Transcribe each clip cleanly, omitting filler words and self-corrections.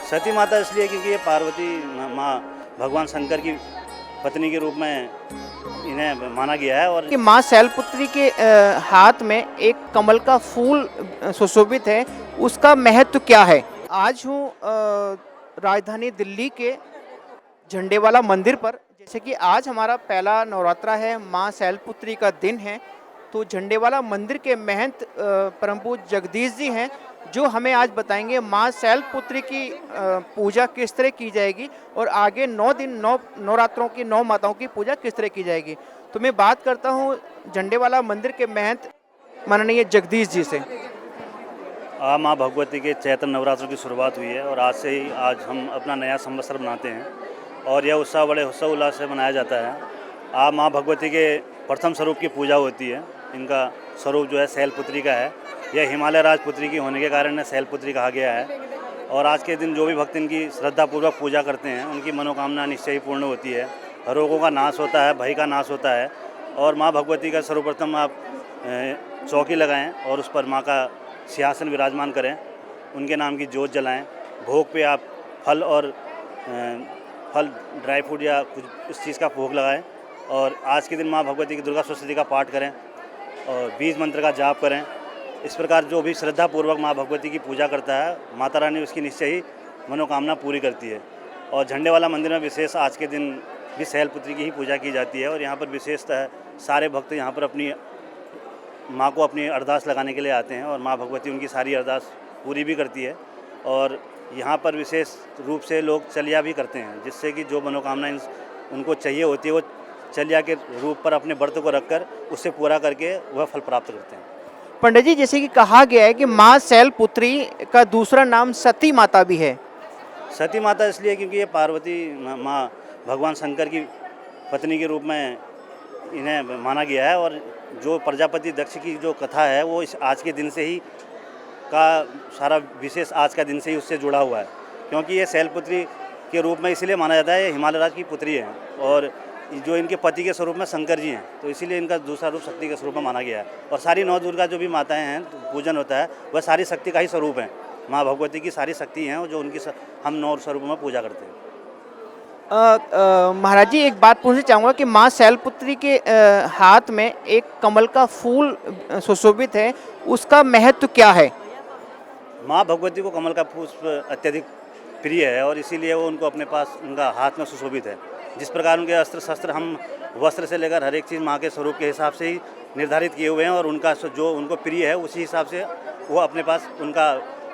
सती माता इसलिए क्योंकि ये पार्वती माँ भगवान शंकर की पत्नी के रूप में इन्हें माना गया है। और कि माँ शैलपुत्री के हाथ में एक कमल का फूल सुशोभित है, उसका महत्व क्या है? आज हूँ राजधानी दिल्ली के झंडेवाला मंदिर पर। जैसे कि आज हमारा पहला नवरात्रा है, माँ शैलपुत्री का दिन है, तो झंडेवाला मंदिर के महंत परम पूज्य जगदीश जी हैं, जो हमें आज बताएंगे माँ शैलपुत्री की पूजा किस तरह की जाएगी और आगे 9 दिन नवरात्रों की 9 माताओं की पूजा किस तरह की जाएगी। तो मैं बात करता हूँ झंडेवाला मंदिर के महंत माननीय जगदीश जी से। माँ भगवती के चैत्र नवरात्रों की शुरुआत हुई है और आज से ही आज हम अपना नया संवत्सर मनाते हैं और यह उत्सव बड़े हर्षोल्लास उल्लास से मनाया जाता है। आज माँ भगवती के प्रथम स्वरूप की पूजा होती है। इनका स्वरूप जो है शैलपुत्री का है। यह हिमालय राजपुत्री की होने के कारण इन्हें शैलपुत्री कहा गया है। और आज के दिन जो भी भक्त इनकी श्रद्धापूर्वक पूजा करते हैं, उनकी मनोकामना निश्चय ही पूर्ण होती है। रोगों का नाश होता है, भय का नाश होता है। और माँ भगवती का सर्वप्रथम आप चौकी लगाएं और उस पर माँ का सिंहासन विराजमान करें, उनके नाम की जोत जलाएं। भोग पे आप फल और फल ड्राई फ्रूट या कुछ इस चीज़ का भोग लगाएं। और आज के दिन माँ भगवती की दुर्गा सप्तशती का पाठ करें और बीज मंत्र का जाप करें। इस प्रकार जो भी श्रद्धापूर्वक माँ भगवती की पूजा करता है, माता रानी उसकी निश्चय ही मनोकामना पूरी करती है। और झंडेवाला मंदिर में विशेष आज के दिन भी शैलपुत्री की ही पूजा की जाती है। और यहाँ पर विशेषतः सारे भक्त यहाँ पर अपनी माँ को अपनी अरदास लगाने के लिए आते हैं और माँ भगवती उनकी सारी अरदास पूरी भी करती है। और यहाँ पर विशेष रूप से लोग चलिया भी करते हैं, जिससे कि जो मनोकामना उनको चाहिए होती है वो चलिया के रूप पर अपने व्रत को रखकर उससे पूरा करके वह फल प्राप्त करते हैं। पंडित जी, जैसे कि कहा गया है कि माँ शैलपुत्री का दूसरा नाम सती माता भी है। सती माता इसलिए क्योंकि ये पार्वती माँ भगवान शंकर की पत्नी के रूप में इन्हें माना गया है। और जो प्रजापति दक्ष की जो कथा है वो इस आज के दिन से ही का सारा विशेष आज का दिन से ही उससे जुड़ा हुआ है, क्योंकि ये शैलपुत्री के रूप में इसलिए माना जाता है, ये हिमालय राज की पुत्री है और जो इनके पति के स्वरूप में शंकर जी हैं, तो इसीलिए इनका दूसरा रूप शक्ति के स्वरूप में माना गया है। और सारी नौ दुर्गा जो भी माताएं हैं तो पूजन होता है, वह सारी शक्ति का ही स्वरूप है। माँ भगवती की सारी शक्ति हैं और जो उनकी हम 9 स्वरूपों में पूजा करते हैं। महाराज जी, एक बात पूछना चाहूँगा कि माँ शैलपुत्री के हाथ में एक कमल का फूल सुशोभित है, उसका महत्व क्या है? माँ भगवती को कमल का पुष्प अत्यधिक प्रिय है और इसीलिए वो उनको अपने पास उनका हाथ में सुशोभित है। जिस प्रकार उनके अस्त्र शस्त्र हम वस्त्र से लेकर हर एक चीज़ माँ के स्वरूप के हिसाब से ही निर्धारित किए हुए हैं और उनका जो उनको प्रिय है उसी हिसाब से वो अपने पास उनका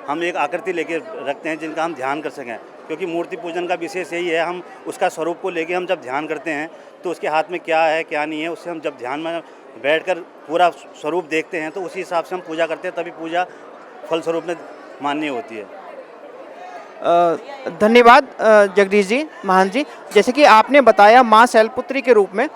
हम एक आकृति लेके रखते हैं जिनका हम ध्यान कर सकें। क्योंकि मूर्ति पूजन का विशेष यही है, हम उसका स्वरूप को लेके हम जब ध्यान करते हैं तो उसके हाथ में क्या है क्या नहीं है, उससे हम जब ध्यान में बैठकर पूरा स्वरूप देखते हैं तो उसी हिसाब से हम पूजा करते हैं, तभी पूजा फलस्वरूप में मान्य होती है। धन्यवाद जगदीश जी, महान जी। जैसे कि आपने बताया माँ शैलपुत्री के रूप में